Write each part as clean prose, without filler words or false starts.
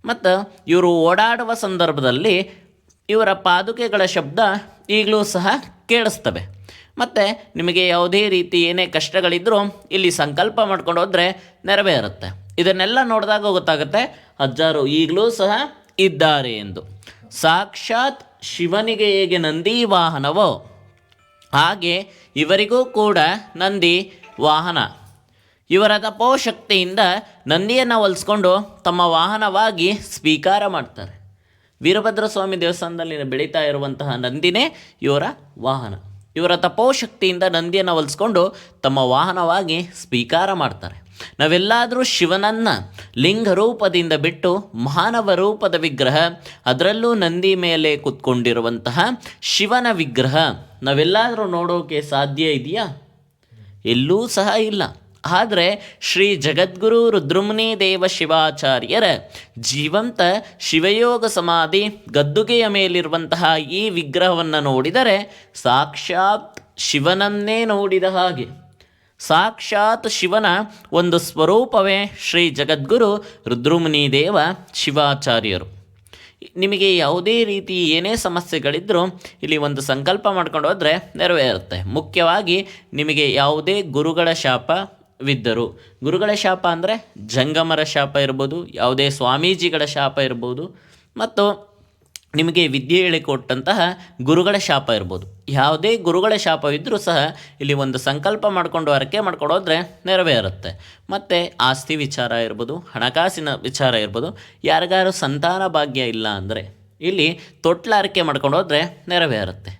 ಮತ್ತು ಇವರು ಓಡಾಡುವ ಸಂದರ್ಭದಲ್ಲಿ ಇವರ ಪಾದುಕೆಗಳ ಶಬ್ದ ಈಗಲೂ ಸಹ ಕೇಳಿಸ್ತವೆ. ಮತ್ತು ನಿಮಗೆ ಯಾವುದೇ ರೀತಿ ಏನೇ ಕಷ್ಟಗಳಿದ್ದರೂ ಇಲ್ಲಿ ಸಂಕಲ್ಪ ಮಾಡ್ಕೊಂಡು ಹೋದರೆ ನೆರವೇರುತ್ತೆ. ಇದನ್ನೆಲ್ಲ ನೋಡಿದಾಗ ಗೊತ್ತಾಗುತ್ತೆ ಅಜ್ಜಾರು ಈಗಲೂ ಸಹ ಇದ್ದಾರೆ ಎಂದು. ಸಾಕ್ಷಾತ್ ಶಿವನಿಗೆ ಹೇಗೆ ನಂದಿ ವಾಹನವೋ ಹಾಗೆ ಇವರಿಗೂ ಕೂಡ ನಂದಿ ವಾಹನ. ಇವರ ತಪೋಶಕ್ತಿಯಿಂದ ನಂದಿಯನ್ನು ಹೊಲಿಸ್ಕೊಂಡು ತಮ್ಮ ವಾಹನವಾಗಿ ಸ್ವೀಕಾರ ಮಾಡ್ತಾರೆ. ವೀರಭದ್ರ ಸ್ವಾಮಿ ದೇವಸ್ಥಾನದಲ್ಲಿ ಬೆಳೀತಾ ಇರುವಂತಹ ನಂದಿನೇ ಇವರ ವಾಹನ. ಇವರ ತಪೋಶಕ್ತಿಯಿಂದ ನಂದಿಯನ್ನು ಹೊಲಿಸ್ಕೊಂಡು ತಮ್ಮ ವಾಹನವಾಗಿ ಸ್ವೀಕಾರ ಮಾಡ್ತಾರೆ. ನಾವೆಲ್ಲಾದರೂ ಶಿವನನ್ನು ಲಿಂಗ ರೂಪದಿಂದ ಬಿಟ್ಟು ಮಾನವ ರೂಪದ ವಿಗ್ರಹ, ಅದರಲ್ಲೂ ನಂದಿ ಮೇಲೆ ಕೂತ್ಕೊಂಡಿರುವಂತಹ ಶಿವನ ವಿಗ್ರಹ ನಾವೆಲ್ಲಾದರೂ ನೋಡೋಕೆ ಸಾಧ್ಯ ಇದೆಯಾ? ಎಲ್ಲೂ ಸಹ ಇಲ್ಲ. ಆದರೆ ಶ್ರೀ ಜಗದ್ಗುರು ರುದ್ರಮುನಿ ದೇವ ಶಿವಾಚಾರ್ಯರ ಜೀವಂತ ಶಿವಯೋಗ ಸಮಾಧಿ ಗದ್ದುಗೆಯ ಮೇಲಿರುವಂತಹ ಈ ವಿಗ್ರಹವನ್ನು ನೋಡಿದರೆ ಸಾಕ್ಷಾತ್ ಶಿವನನ್ನೇ ನೋಡಿದ ಹಾಗೆ. ಸಾಕ್ಷಾತ್ ಶಿವನ ಒಂದು ಸ್ವರೂಪವೇ ಶ್ರೀ ಜಗದ್ಗುರು ರುದ್ರಮುನಿ ದೇವ ಶಿವಾಚಾರ್ಯರು. ನಿಮಗೆ ಯಾವುದೇ ರೀತಿ ಏನೇ ಸಮಸ್ಯೆಗಳಿದ್ದರೂ ಇಲ್ಲಿ ಒಂದು ಸಂಕಲ್ಪ ಮಾಡ್ಕೊಂಡು ಹೋದರೆ ನೆರವೇರುತ್ತೆ. ಮುಖ್ಯವಾಗಿ ನಿಮಗೆ ಯಾವುದೇ ಗುರುಗಳ ಶಾಪವಿದ್ದರೂ, ಗುರುಗಳ ಶಾಪ ಅಂದರೆ ಜಂಗಮರ ಶಾಪ ಇರ್ಬೋದು, ಯಾವುದೇ ಸ್ವಾಮೀಜಿಗಳ ಶಾಪ ಇರ್ಬೋದು, ಮತ್ತು ನಿಮಗೆ ವಿದ್ಯೆ ಹೇಳಿಕೊಟ್ಟಂತಹ ಗುರುಗಳ ಶಾಪ ಇರ್ಬೋದು. ಯಾವುದೇ ಗುರುಗಳ ಶಾಪವಿದ್ದರೂ ಸಹ ಇಲ್ಲಿ ಒಂದು ಸಂಕಲ್ಪ ಮಾಡಿಕೊಂಡು ಹರಕೆ ಮಾಡ್ಕೊಂಡು ಹೋದರೆ ನೆರವೇರುತ್ತೆ. ಮತ್ತು ಆಸ್ತಿ ವಿಚಾರ ಇರ್ಬೋದು, ಹಣಕಾಸಿನ ವಿಚಾರ ಇರ್ಬೋದು, ಯಾರಿಗಾರು ಸಂತಾನ ಭಾಗ್ಯ ಇಲ್ಲ ಅಂದರೆ ಇಲ್ಲಿ ತೊಟ್ಲ ಹರಕೆ ಮಾಡ್ಕೊಂಡು ಹೋದರೆ ನೆರವೇರುತ್ತೆ.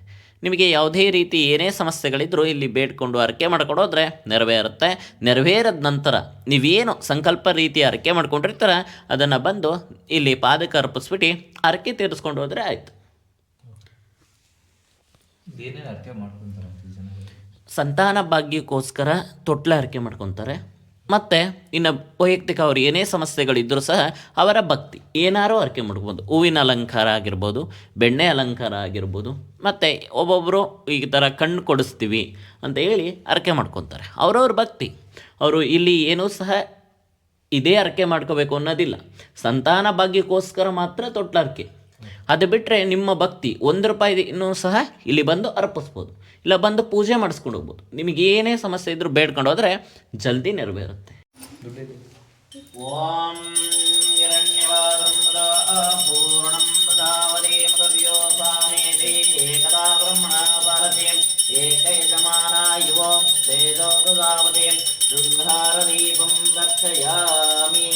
ನಿಮಗೆ ಯಾವುದೇ ರೀತಿ ಏನೇ ಸಮಸ್ಯೆಗಳಿದ್ದರೂ ಇಲ್ಲಿ ಬೇಡ್ಕೊಂಡು ಹರಕೆ ಮಾಡ್ಕೊಂಡು ಹೋದರೆ ನೆರವೇರುತ್ತೆ. ನೆರವೇರದ ನಂತರ ನೀವೇನು ಸಂಕಲ್ಪ ರೀತಿ ಹರಕೆ ಮಾಡ್ಕೊಂಡಿರ್ತೀರ ಅದನ್ನು ಬಂದು ಇಲ್ಲಿ ಪಾದಕ್ಕೆ ಅರ್ಪಿಸ್ಬಿಟ್ಟು ಹರಕೆ ತೀರಿಸ್ಕೊಂಡು ಹೋದರೆ ಆಯಿತು. ಸಂತಾನ ಭಾಗ್ಯಕ್ಕೋಸ್ಕರ ತೊಟ್ಲ ಹರಕೆ ಮಾಡ್ಕೊತಾರೆ. ಮತ್ತು ಇನ್ನು ವೈಯಕ್ತಿಕ ಅವ್ರು ಏನೇ ಸಮಸ್ಯೆಗಳಿದ್ದರೂ ಸಹ ಅವರ ಭಕ್ತಿ ಏನಾರು ಹರಕೆ ಮಾಡ್ಬೋದು. ಹೂವಿನ ಅಲಂಕಾರ ಆಗಿರ್ಬೋದು, ಬೆಣ್ಣೆ ಅಲಂಕಾರ ಆಗಿರ್ಬೋದು, ಮತ್ತು ಒಬ್ಬೊಬ್ಬರು ಈ ಥರ ಕಣ್ಣು ಕೊಡಿಸ್ತೀವಿ ಅಂತ ಹೇಳಿ ಹರಕೆ ಮಾಡ್ಕೊತಾರೆ. ಅವ್ರವ್ರ ಭಕ್ತಿ. ಅವರು ಇಲ್ಲಿ ಏನೂ ಸಹ ಇದೇ ಹರಕೆ ಮಾಡ್ಕೋಬೇಕು ಅನ್ನೋದಿಲ್ಲ. ಸಂತಾನ ಭಾಗ್ಯಕ್ಕೋಸ್ಕರ ಮಾತ್ರ ತೊಟ್ಲ ಹರಕೆ. ಅದು ಬಿಟ್ಟರೆ ನಿಮ್ಮ ಭಕ್ತಿ ₹1 ಸಹ ಇಲ್ಲಿ ಬಂದು ಅರ್ಪಿಸ್ಬೋದು, ಇಲ್ಲ ಬಂದು ಪೂಜೆ ಮಾಡಿಸ್ಕೊಂಡು ಹೋಗ್ಬೋದು. ನಿಮಗೆ ಏನೇ ಸಮಸ್ಯೆ ಇದ್ದರೂ ಬೇಡ್ಕೊಂಡು ಹೋದರೆ ಜಲ್ದಿ ನೆರವೇರುತ್ತೆ. ಓಂ ಪೂರ್ಣಂ ದದಾವದೇ ಮದವ್ಯೋ ಸಾಮೇತಿ ಏಕದಾ ಬ್ರಹ್ಮಣ ಭಾರತಿ ಏಕಯಜಮಾನ ಯುವೋ ತೇಜೋ ದದಾವತಿ ಶೃಂಗಾರ ದೀಪಂ ದಕ್ಷಯಾಮಿ.